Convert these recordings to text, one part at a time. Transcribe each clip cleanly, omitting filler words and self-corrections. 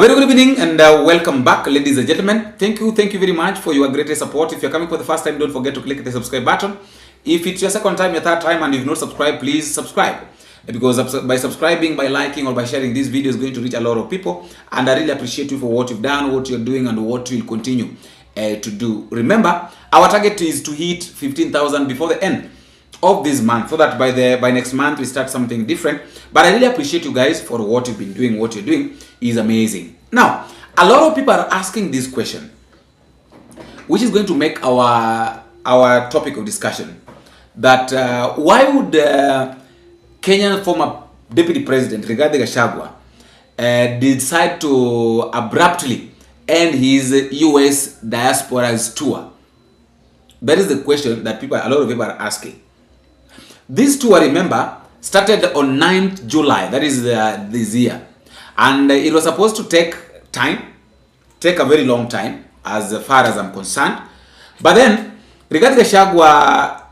very good evening and welcome back, ladies and gentlemen. Thank you very much for your great support. If you're coming for the first time, don't forget to click the subscribe button. If it's your second time, your third time, and you've not subscribed, please subscribe. Because by subscribing, by liking, or by sharing this video is going to reach a lot of people. And I really appreciate you for what you've done, what you're doing, and what you'll continue to do. Remember, our target is to hit 15,000 before the end of this month, so that by next month we start something different. But I really appreciate you guys for what you've been doing. What you're doing is amazing. Now, a lot of people are asking this question, which is going to make our topic of discussion. That why would Kenyan former Deputy President Rigathi Gachagua decide to abruptly end his US Diasporas tour? That is the question that a lot of people are asking. This tour, remember, started on 9th July, that is this year. And it was supposed to take a very long time, as far as I'm concerned. But then, Rigathi Gachagua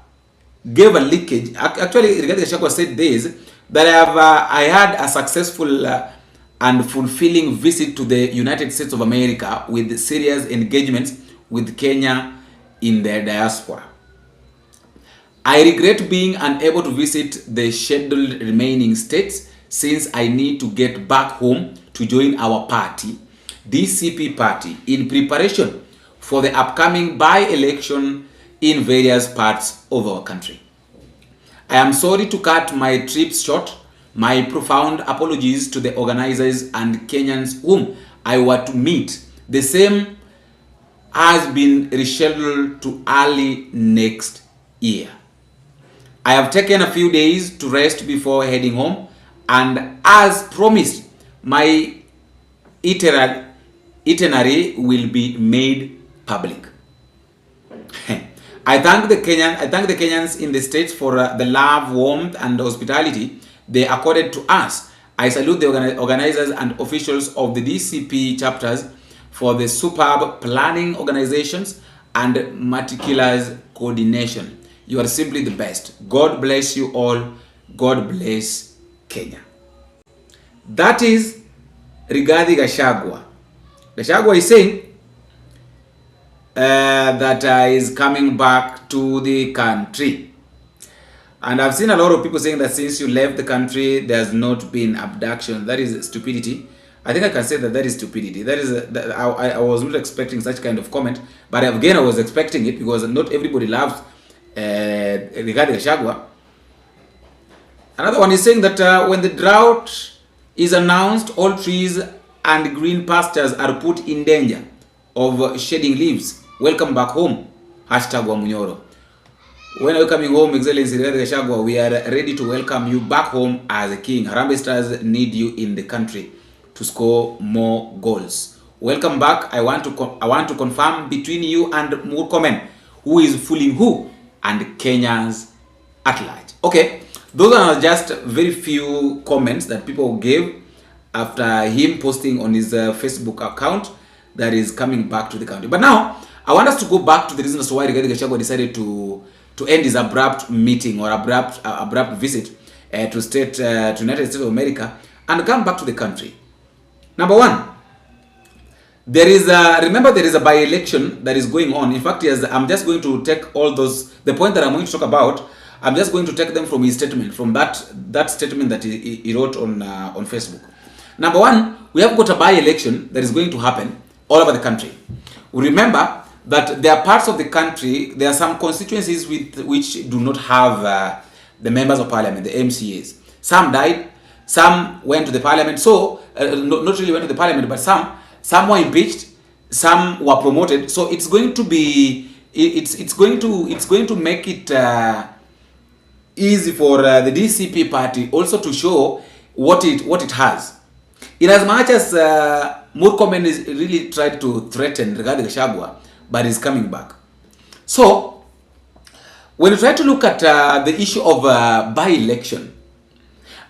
gave a leakage. Actually, Rigathi Gachagua said this, that I had a successful and fulfilling visit to the United States of America with serious engagements with Kenya in their diaspora. I regret being unable to visit the scheduled remaining states since I need to get back home to join our party, DCP party, in preparation for the upcoming by-election in various parts of our country. I am sorry to cut my trips short. My profound apologies to the organizers and Kenyans whom I were to meet. The same has been rescheduled to early next year. I have taken a few days to rest before heading home, and as promised, my itinerary will be made public. I thank the Kenyans in the States for the love, warmth, and hospitality they accorded to us. I salute the organizers and officials of the DCP chapters for the superb planning, organizations, and meticulous coordination. You are simply the best. God bless you all. God bless Kenya. That is Rigathi Gachagua. Gachagua is saying that is coming back to the country. And I've seen a lot of people saying that since you left the country, there's not been abduction. That is stupidity. I think I can say that is stupidity. I was not expecting such kind of comment, but again, I was expecting it because not everybody loves Rigathi Gachagua. Another one is saying that when the drought is announced, all trees and green pastures are put in danger of shedding leaves. Welcome back home. #Wamunyoro. When are you coming home, Excellency Rigathi Gachagua? We are ready to welcome you back home as a king. Harambee Stars need you in the country to score more goals. Welcome back. I want to confirm between you and MURKOMEN, who is fooling who, and Kenyans at large. Okay, those are just very few comments that people gave after him posting on his Facebook account that is coming back to the country. But now, I want us to go back to the reasons why Rigathi Gachagua decided to end his abrupt meeting or abrupt visit to United States of America and come back to the country. Number one, remember there is a by-election that is going on. In fact, yes, I'm just going to take all the point that I'm going to talk about. I'm just going to take them from his statement, from that statement that he wrote on Facebook. Number one, we have got a by-election that is going to happen all over the country. Remember that there are parts of the country, there are some constituencies which do not have the members of parliament, the MCAs. Some died, some went to the parliament. So not really went to the parliament, but some were impeached, some were promoted. So it's going to be it's going to make it easy for the DCP party also to show what it has. In as much as MURKOMEN is really tried to threaten Rigathi Gachagua, but is coming back. So when you try to look at the issue of by-election,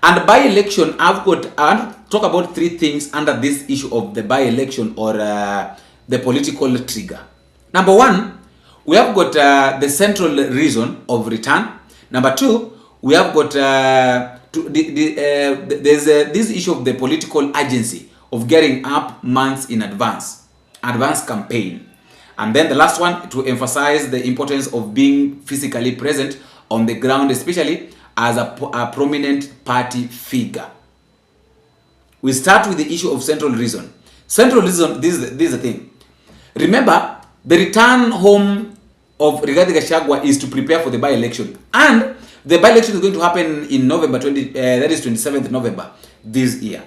and by-election, I want to talk about three things under this issue of the by-election or the political trigger. Number one, we have got the central reason of return. Number two, we have got there's this issue of the political urgency of getting up months in advance campaign. And then the last one, to emphasize the importance of being physically present on the ground, especially as a prominent party figure. We start with the issue of central reason. Central reason, this is the thing. Remember, the return home of Rigathi Gachagua is to prepare for the by-election. And the by-election is going to happen in November, that is 27th November this year.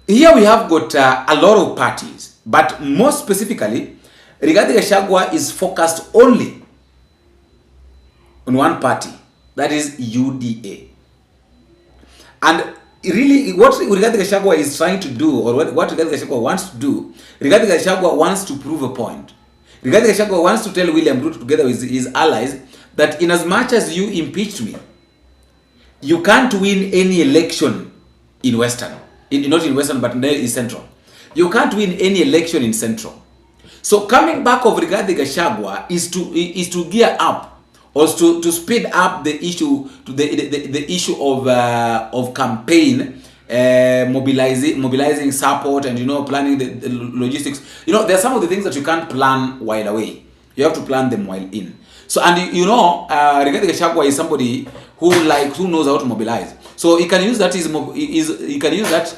Here we have got a lot of parties, but more specifically, Rigathi Gachagua is focused only on one party, that is UDA. And really, what Rigathi Gachagua is trying to do, or what Rigathi Gachagua wants to do, Rigathi Gachagua wants to prove a point. Rigathi Gachagua wants to tell William Ruto, together with his allies, that in as much as you impeached me, you can't win any election in Western. Not in Western, but in Central. You can't win any election in Central. So coming back of Rigathi Gachagua is to gear up, or to speed up the issue, to the issue of campaign, mobilizing support, and planning the logistics. There are some of the things that you can't plan while away. You have to plan them while in. So, and Rigathi Gachagua is somebody who knows how to mobilize. So he can use that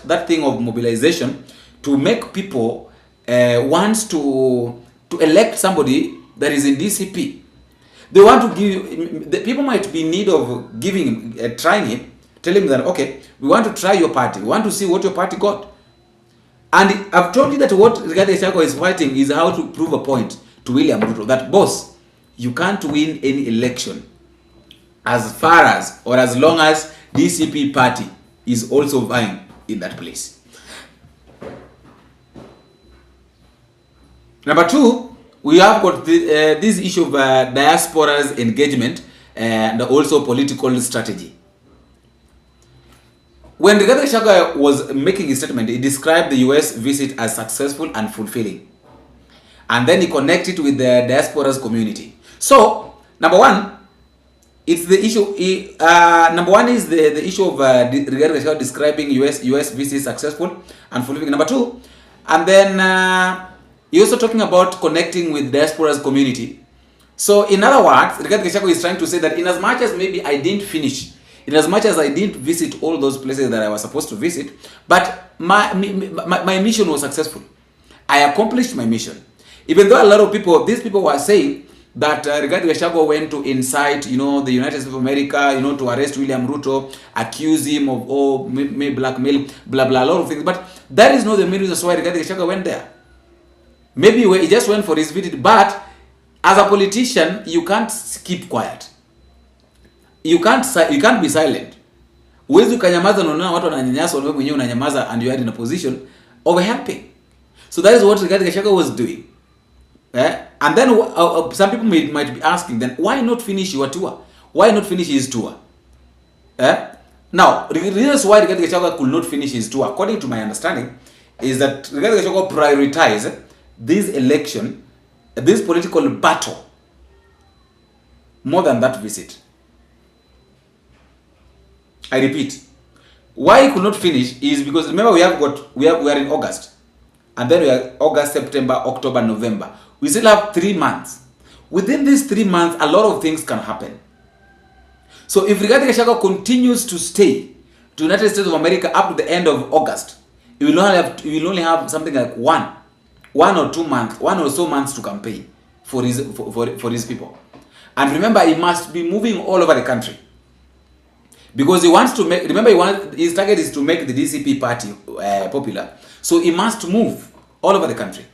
that thing of mobilization to make people want to elect somebody that is in DCP. They want to give, the people might be in need of giving him, trying him, tell him that, okay, we want to try your party. We want to see what your party got. And I've told you that what Rigathi Gachagua is fighting is how to prove a point to William Ruto that, boss, you can't win any election as far as, or as long as DCP party is also vying in that place. Number two, we have got this issue of diasporas engagement and also political strategy. When Rigathi Gachagua was making his statement, he described the US visit as successful and fulfilling. And then he connected with the diasporas community. So, number one, it's the issue. Number one is the issue of Rigathi Gachagua describing US visit successful and fulfilling. Number two, and then you're also talking about connecting with diasporas community. So, in other words, Rigathi Gachagua is trying to say that in as much as maybe I didn't finish, in as much as I didn't visit all those places that I was supposed to visit, but my mission was successful. I accomplished my mission. Even though a lot of people, these people were saying that Rigathi Gachagua went to incite, the United States of America, to arrest William Ruto, accuse him of, blackmail, blah, blah, a lot of things. But that is not the main reason why Rigathi Gachagua went there. Maybe he just went for his visit, but as a politician, you can't keep quiet. You can't be silent. Huwezi ukanyamaza unaona watu wananyanyasa wewe mwenyewe unanyamaza and you are in a position of helping. So that is what Rigathi Gachagua was doing. And then some people might be asking, then why not finish your tour? Why not finish his tour? Now, the reasons why Rigathi Gachagua could not finish his tour, according to my understanding, is that Rigathi Gachagua prioritized this election, this political battle, more than that visit. I repeat, why he could not finish is because, remember, we are in August, and then we are August, September, October, November. We still have 3 months. Within these 3 months, a lot of things can happen. So if Rigathi Gachagua continues to stay to the United States of America up to the end of August, he will only have something like one or so months to campaign for his people. And remember, he must be moving all over the country. Because he wants to make, remember, his target is to make the DCP party popular. So he must move all over the country.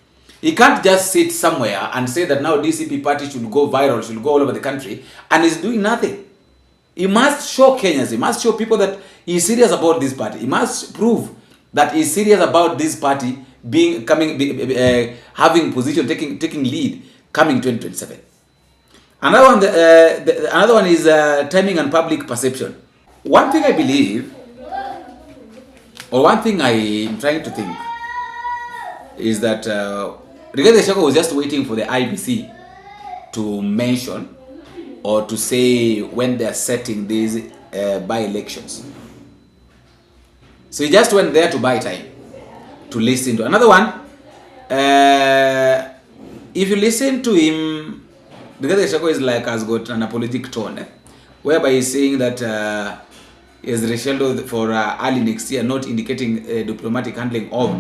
He can't just sit somewhere and say that now DCP party should go viral, should go all over the country, and he's doing nothing. He must show Kenyans, he must show people that he's serious about this party. He must prove that he's serious about this party having position, taking lead coming 2027. Another one is timing and public perception. One thing I believe, or one thing I'm trying to think, is that Rigathi Gachagua was just waiting for the IBC to mention or to say when they are setting these by-elections. So he just went there to buy time, to listen to another one. If you listen to him, the Gachagua is like has got an apologetic tone, whereby he's saying that he has rescheduled for early next year, not indicating diplomatic handling of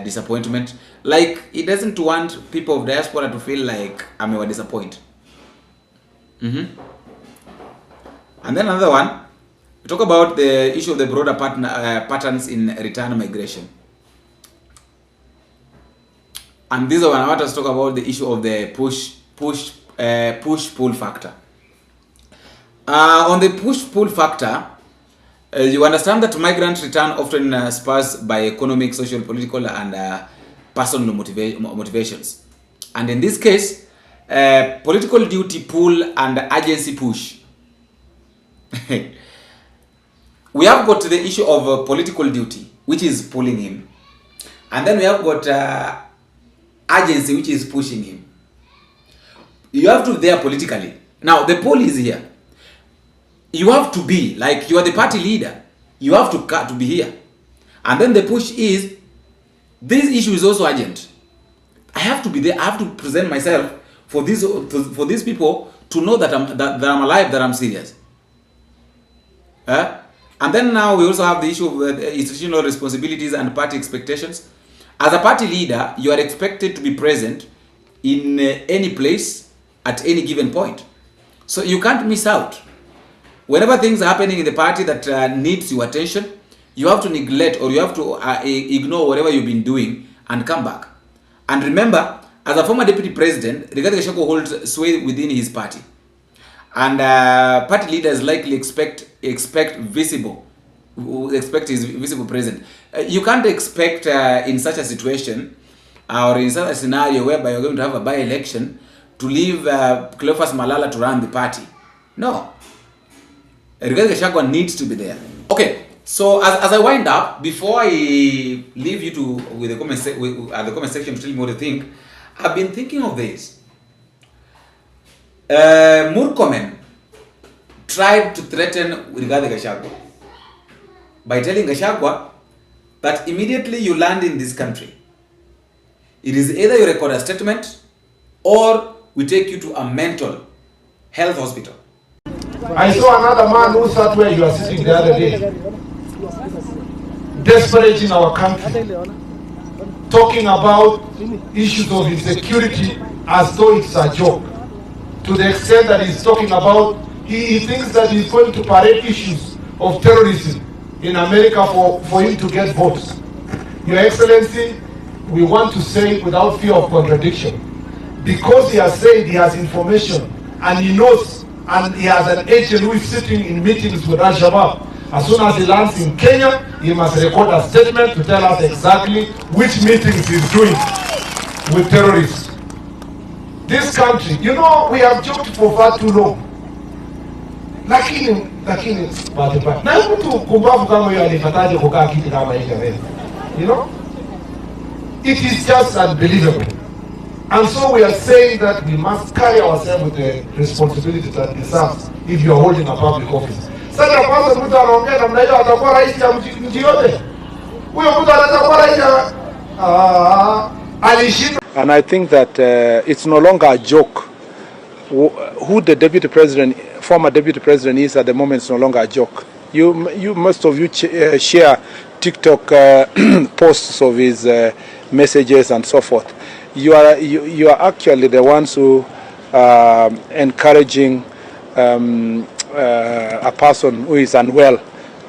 disappointment. Like he doesn't want people of diaspora to feel like I'm a disappoint. And then another one, we talk about the issue of the broader patterns in return migration. And this one I want us to talk about the issue of the push-pull factor. On the push-pull factor, you understand that migrant return often spurs by economic, social, political, and personal motivations. And in this case, political duty pull and agency push. We have got the issue of political duty, which is pulling him. And then we have got agency, which is pushing him. You have to be there politically. Now, the poll is here. You have to be, like you are the party leader. You have to be here. And then the push is, this issue is also urgent. I have to be there. I have to present myself for these people to know that I'm alive, that I'm serious. And then now we also have the issue of institutional responsibilities and party expectations. As a party leader, you are expected to be present in any place at any given point. So you can't miss out. Whenever things are happening in the party that needs your attention, you have to neglect or you have to ignore whatever you've been doing and come back. And remember, as a former deputy president, Rigathi Gachagua holds sway within his party. And party leaders likely expect his visible presence. You can't expect in such a situation or in such a scenario whereby you're going to have a by-election to leave Cleophas Malala to run the party. No. Rigathi Gachagua needs to be there. Okay, so as I wind up, before I leave you with the comment section to tell me what you think, I've been thinking of this. Murkomen tried to threaten Rigathi Gachagua by telling Gachagua that immediately you land in this country, it is either you record a statement or we take you to a mental health hospital. I saw another man who sat where you are sitting the other day, desperate in our country, talking about issues of insecurity as though it's a joke, to the extent that he's talking about, he thinks that he's going to parade issues of terrorism in America for him to get votes. Your Excellency, we want to say without fear of contradiction, because he has said he has information and he knows and he has an agent who is sitting in meetings with Al-Shabaab. As soon as he lands in Kenya, he must record a statement to tell us exactly which meetings he's doing with terrorists. This country, you know, we have joked for far too long. Lakini na mtu kumbavu kama hiyo alipataje kukaa kiti kama hicho wewe? You know? It is just unbelievable. And so we are saying that we must carry ourselves with the responsibility that deserves if you are holding a public office. Sasa kwanza mtu anaongea namna hiyo atakuwa rais ya mji yote. Huyo mtu atakuwa rais alishinda. And I think that it's no longer a joke. Who the deputy president, former deputy president is at the moment is no longer a joke. Most of you share TikTok posts of his messages and so forth. You are actually the ones who are encouraging a person who is unwell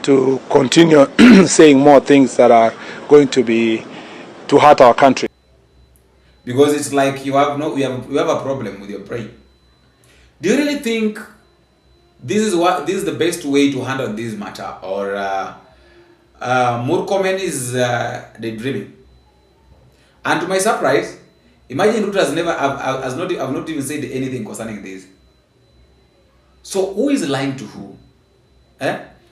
to continue saying more things that are going to hurt our country. Because it's like you have a problem with your brain. Do you really think this is the best way to handle this matter, or Murkomen is daydreaming? And to my surprise, imagine RUTO has not even said anything concerning this. So who is lying to who?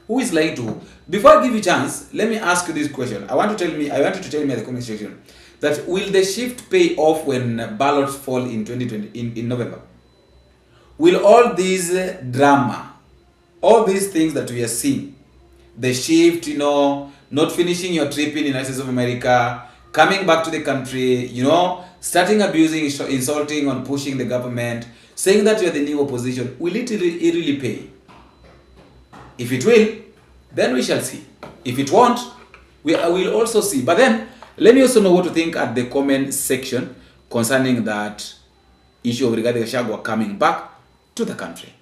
Who is lying to who? Before I give you a chance, let me ask you this question. I want you to tell me at the comment section that will the shift pay off when ballots fall in 2020 in November? Will all these drama, all these things that we are seeing, the shift, not finishing your trip in the United States of America, coming back to the country, you know, starting abusing, insulting, and pushing the government, saying that you are the new opposition, will it really pay? If it will, then we shall see. If it won't, we will also see. But then, let me also know what to think at the comment section concerning that issue of regarding GACHAGUA coming back to the country.